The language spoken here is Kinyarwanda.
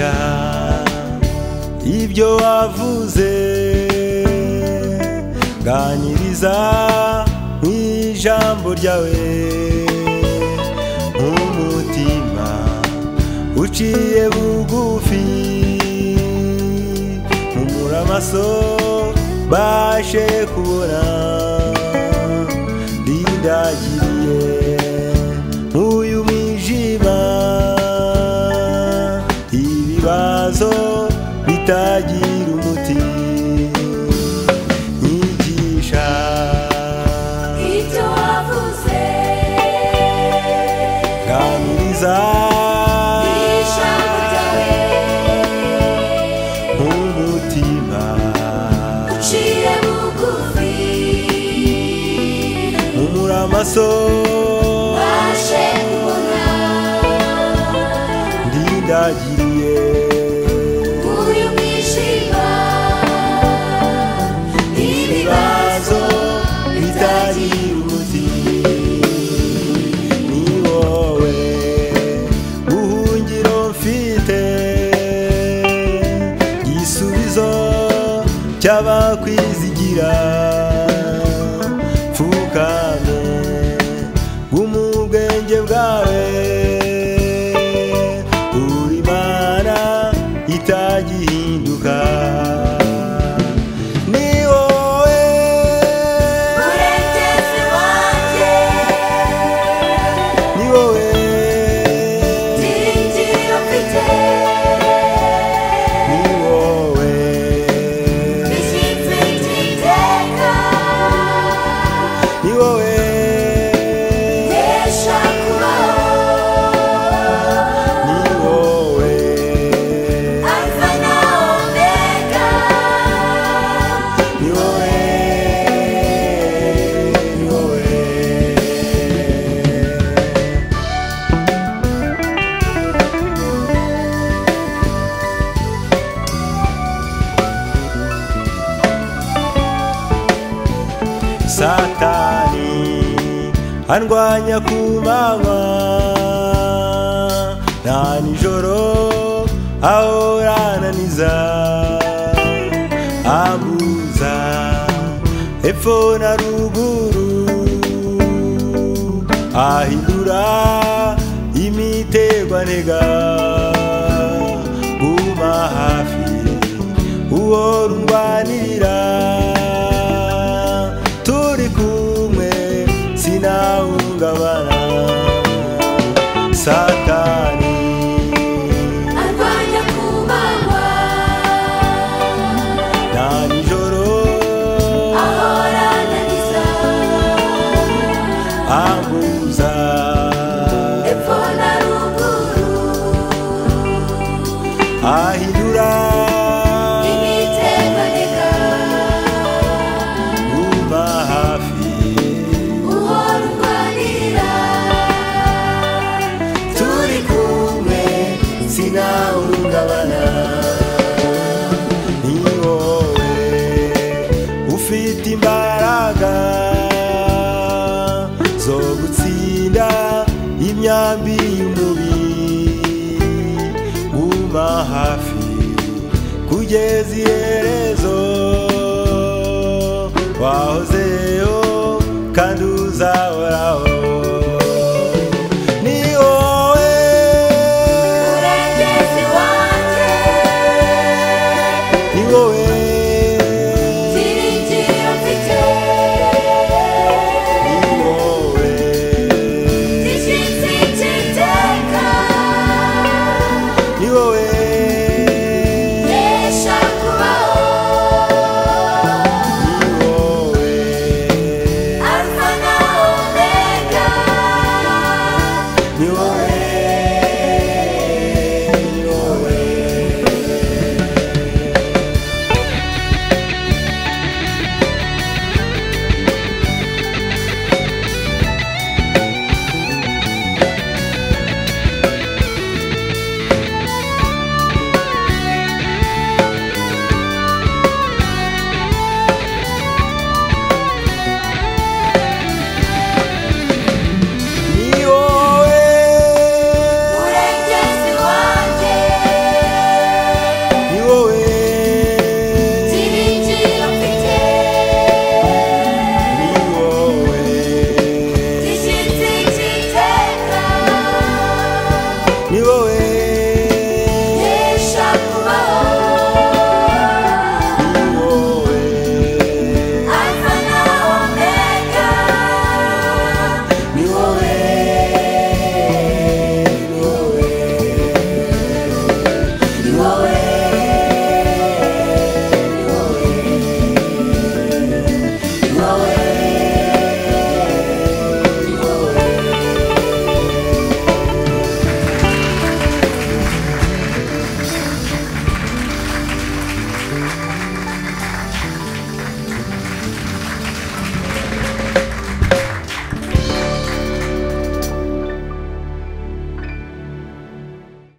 nyigisha ibyo wavuze, ganiriza mw'ijambo ryawe, umutima uciye bugufi, mpumura amaso bashe kubona, ndindagiriye nk'uyu mwijima, ibibazo bitagira umuti, nyigisha ibyo wavuze, ganiriza ijambo ryawe, umutima uciye bugufi, mpumura amaso bashe kubona, ndindagiriye uyu mwijima, ibibazo bitagira umuti, ni wowe buhungiro mfite, igisubizo cy'abakwizigira, pfukame bw'umubwenge bwawe, uri Imana itagihinduka, ni wowe murengezi wanjye, ni wowe byiringiro mfite, ni wowe bishyitse by'iteka, ni wowe nkesha kubaho, ni wowe Alpha na Omega, ni wowe ni wowe Satani andwanya ku manywa na nijoro, ahora ananiza, ambuza epfo na ruguru, ahindura imitego antega, guma hafi uwo rundwanirira, turi kumwe sinahungabana. Satani arwanya ku manywa na nijoro, ahora ananiza, ambuza epfo na ruguru, ahindura imitego antega, guma hafi uwo rundwanirira, turi kumwe sinahungabana, ni wowe ufite imbaraga zo gutsinda imyambi y'umubiri, guma hafi kugeza iherezo, wahoze